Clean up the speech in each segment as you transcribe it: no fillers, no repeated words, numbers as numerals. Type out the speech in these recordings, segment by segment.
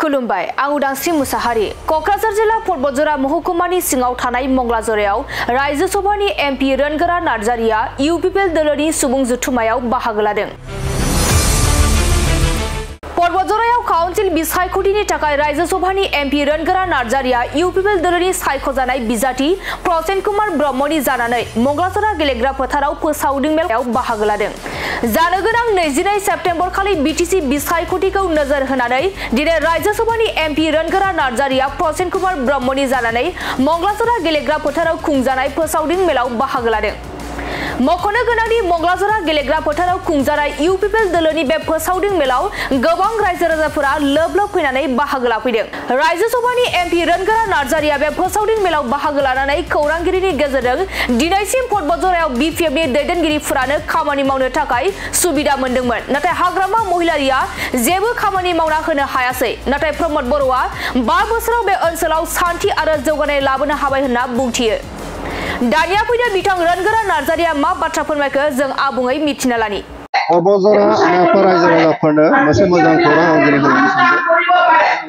खुलुमबाय आं उदांस्रि मुसाहारि कक्राझार जिल्ला परबतजरा महकुमानि सिङाव थानाय मंगलाजरायाव रायजो सभानि एमपि रोनगोरा नार्जारिया इउपिपिएल दोलोनि सुबुं जथुमायाव बाहागो लादों। परबतजरायाव काउन्सिल बिसायख'थिनि थाखाय रायजो सभानि एमपि रोनगोरा नार्जारिया इउपिपिएल दोलोनि सायख'जानाय बिजाथि प्रसेन कुमार ब्रह्मनि जानानै मंगलाजरा गेलेग्रा फोथाराव फोसावदिं मेलायाव बाहागो लादों। जानो गोनां 22 सेप्तेम्बर खालि बिटिसि बिसायख'थिखौ नोजोर होनानै दिनै रायजो सभानि एमपि रोनगोरा नार्जारिया प्रसेन कुमार ब्रह्मनि जानानै मंगलाजरा गेलेग्रा फोथाराव खुंजानाय फोसावदिं मेलाव बाहागो लादों। मख'नो गोनांदि मंगलाजरा गेलेग्रा फोथाराव खुंजानाय इउपिपिएल दोलोनि बे फोसावदिं मेलाव गोबां रायजो राजाफोरा लोब लोब फैनानै बाहागो लाफैदों। रायजो सभानि एमपि रोनगोरा नार्जारिया बे फोसावदिं मेलाव बाहागो लानानै खौरांगिरिनि गेजेरजों दिनैसिम परबतजरायाव बिपिएफनि दैदेनगिरिफोरानो खामानि मावनो थाखाय सुबिदा मोनदोंमोन, नाथाय हाग्रामा महिलारिया जेबो खामानि मावना होनो हायासै। नाथाय प्रमद बर'आ 5 बोसोराव बे ओनसोलाव सान्थि आरो जौगानाय लाबोनो हाबाय होनना बुंथियो। दानिया फैदो बिथां रोनगोरा नार्जारिया मा बाथ्रा फोरमायखो जों आबुङै मिथिना लानि। परबतजरा आफाद रायजो राजाफोरनो मोनसे मोजां खौरां आं दिनै होनो सानदों।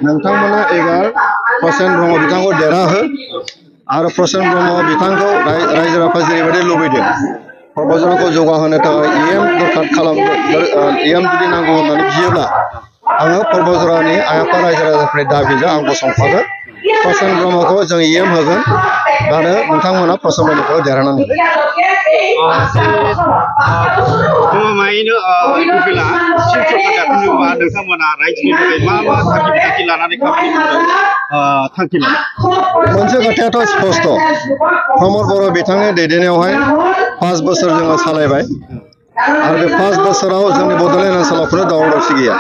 नोंथांमोना एबार प्रसेन ब्रह्म बिथांखौ देरहाहो आरो प्रसेन ब्रह्म बिथांखौ रायजो राजाफोरा जेरैबायदि लुबैदों परबतजराखौ जौगाहोनो थाखाय इएम दरखार खालामदों। इएम जुदि नांगौ होननानै बियोब्ला आङो परबतजरानि आफाद रायजो राजाफोरनि दाबिजों आं गसंफागोन। प्रसेन ब्रह्मखौ जों इएम होगोन आरो नोंथांमोना प्रसेन ब्रह्मखौ देरहानांगोन। गमामायैनो इउपिपिएलआ सिम सरकार दाफिनोबा नोंथांमोना रायजोनि थाखाय मा थांखि बिथांखि लानानै खामानि मावनो थांखि लादों? मोनसे खोथायाथ' स्पष्ट, प्रमद बर' बिथांनि दैदेननायावहाय 5 बोसोर जोङो सालायबाय आरो बे 5 बोसोराव जोंनि बड'लेण्ड ओनसोलाव खुनु दावराव दावसि गैया।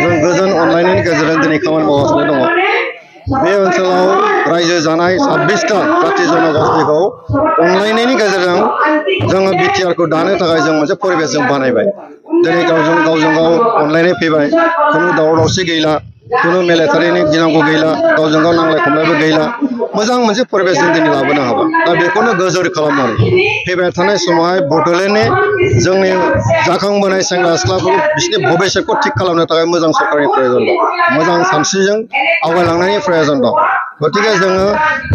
जों गोजोन अनलायनायनि गेजेरजों दिनै खामानि मावगासिनो दङ। बे ओनसोलाव रायजो जानाय 26टा जाथि जनजातिखौ अनलायनायनि गेजेरजों जोङो बिटिआरखौ दानो थाखाय जों मोनसे परिबेस जों बानायबाय। दिनै गावजों गाव अनलायनाय फैबाय, खुनु दावराव दावसि गैला, खुनु मिलिटारिनि गिनांगौ गैला, गावजों गाव नांलाय खमलायबो गैला, मोजां मोनसे परिबेस जों दिनै लाबोनो हाबाय। दा बेखौनो गोजोर खालामनानै फैबाय थानाय समावहाय बड'लेण्डनि जोंनि जाखांबोनाय सेंग्रा सिख्लाफोरखौ बिसोरनि भबिष्यतखौ थिग खालामनो थाखाय मोजां सरकारनि प्रयोजन दं, मोजां सानस्रिजों आवगायलांनायनि प्रयोजन दं। गतिके जोङो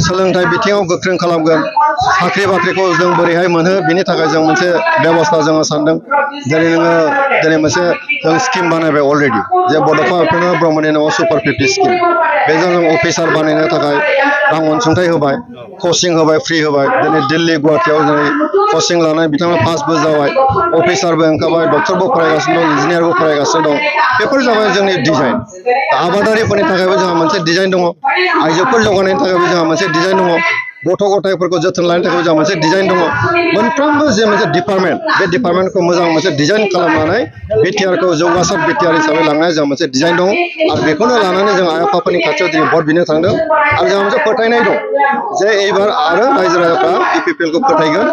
सोलोंथाइ बिथिङाव गोख्रों खालामगोन, साख्रि बाख्रिखौ जों बोरैहाय मोनहो बिनि थाखाय जों मोनसे बेबस्था जोङो सानदों। दिनै मोनसे जों स्किम बानायबाय अलरेडि, जे बड'फा उपेन्द्र ब्रह्मनि नामाव सुपार 50 स्किम। बेजों जों अफिसार बानायनो थाखाय रां अनसुंथाइ होबाय, कचिं होबाय, फ्रि होबाय। दिनै दिल्ली गुवाहाटियाव दिनै कचिं लानाय बिथांमोना पासबो जाबाय, अफिसारबो ओंखारबाय, डक्टरबो फरायगासिनो दं, इन्जिनियारबो फरायगासिनो दं। बेफोर जाबाय जोंनि डिजाइन। आबादारिफोरनि थाखायबो जोंहा मोनसे डिजाइन दङ, आइजोफोर जौगानायनि थाखायबो जोंहा मोनसे डिजाइन दङ, गथ' गथायफोरखौ जोथोन लानायनि थाखाय जोंहा मोनसे डिजाइन दङ। मोनफ्रोमबो जे मोनसे डिपार्टमेन्ट, बे डिपार्टमेन्टखौ मोजां मोनसे डिजाइन खालामनानै बिटिआरखौ जौगासार बिटिआर हिसाबै लांनाय जोंहा मोनसे डिजाइन दङ आरो बेखौनो लानानै जों आइ आफाफोरनि खाथियाव दिनै भट बिनो थांदों। आरो जोंहा मोनसे फोथायनाय दं जे एबार आरो रायजो राजाफ्रा इउपिपिएलखौ फोथायगोन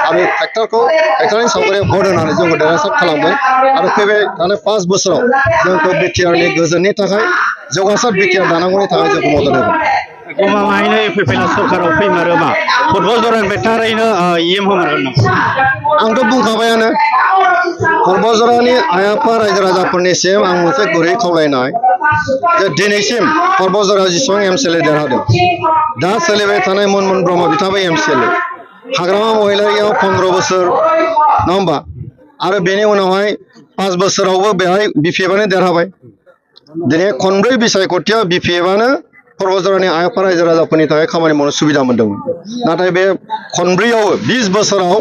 आरो ट्रेक्टरनि सावगारियाव भट होनानै जोंखौ देरहासार खालामगोन आरो फैबाय थानाय 5 बोसोराव जोंखौ बिटिआरनि गोजोननि थाखाय जौगासार बिटिआर दानांगौनि थाखाय जोंखौ मदद होगोन। गमामायैनो इउपिपिएलआ सरकाराव फैमारोबा परबतजरानिफ्राय थारैनो इएम होमारगोन नामा? आंथ' बुंखाबायानो, परबतजरानि आइ आफा रायजो राजाफोरनिसिम आं मोनसे गुरै खावलायनाय जे दिनैसिम परबतजरायाव जेसेबां एमसिएलए देरहादों, दा सोलिबाय थानाय मनमोहन ब्रह्म बिथाङाबो एमसिएलए, हाग्रामा महिलारियाव 15 बोसोर नङा होमबा, आरो बेनि उनावहाय 5 बोसोरावबो बेहाय बिपिएफआनो देरहाबाय। दिनै खनब्रै बिसायख'थियाव बिपिएफआनो परबतजरानि आइ आफा रायजो राजाफोरनि थाखाय खामानि मावनो सुबिदा मोन्दोंमोन। नाथाय बे खनब्रैयावबो 20 बोसोराव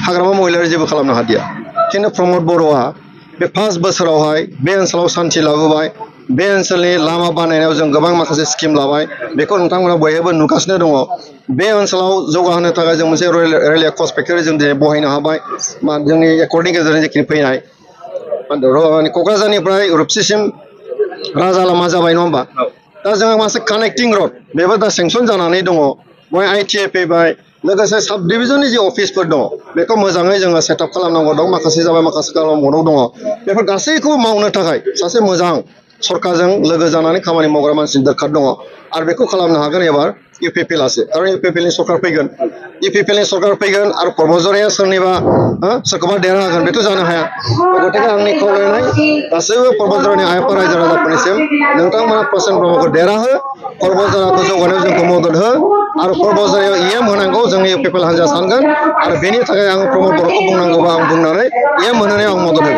हाग्रामा महिलारि जेबो खालामनो हादिया। खिन्थु प्रमद बर'आ बे 5 बोसोरावहाय बे ओनसोलाव सान्थि लाबोबाय, बे ओनसोलनि लामा बानायनायाव जों गोबां माखासे स्किम लाबाय, बेखौ नोंथांमोना बयबो नुगासिनो दङ। बे ओनसोलाव जौगाहोनो थाखाय जों मोनसे रेल कच फेक्टरि जों दिनै बहायनो हाबाय। जोंनि एकर्डनि गेजेरजों जिखिनि फैनाय क'क्राझारनिफ्राय रुपसिसिम राजा लामा जाबाय नङा होमबा। दा जोंहा माखासे कानेक्टिं रड बेबो दा सेंसन जानानै दङ। बहाय ITA फैबाय, लोगोसे साब डिभिजननि जे अफिसफोर दङ बेखौ मोजाङै जोङो सेटआप खालामनांगौ दं। माखासे जाबाय, माखासे खालामनांगौ दङ। बेफोर गासैखौबो मावनो थाखाय सासे मोजां सरकारजों लोगो जानानै खामानि मावग्रा मानसिनि दरखार दङ आरो बेखौ खालामनो हागोन एबार इउपिपिएलासो आरो इउपिपिएलनि सरकार फैगोन इउपिपिएलनि सरकार फैगोन आरो कर्मजराया सोरनिबा सोरखौबा देरहा होगोन बेथ' जानो हाया गतिके आंनि खावलायनाय गासैबो कर्मजरानि आइफा रायजो राजाफोरनिसिम नोंथांमोना प्रसेन ब्रह्मखौ देरहा हो कर्मजराखौ जौगानायाव जोंखौ मदद हो आरो कर्मजरायाव इएम होनांगौ जोंनि इउपिपिएल हान्जा सानगोन आरो बेनि थाखाय आं प्रमद बर'खौ बुंनांगौबा आं बुंनानै इएम होनानै आं मदद होगोन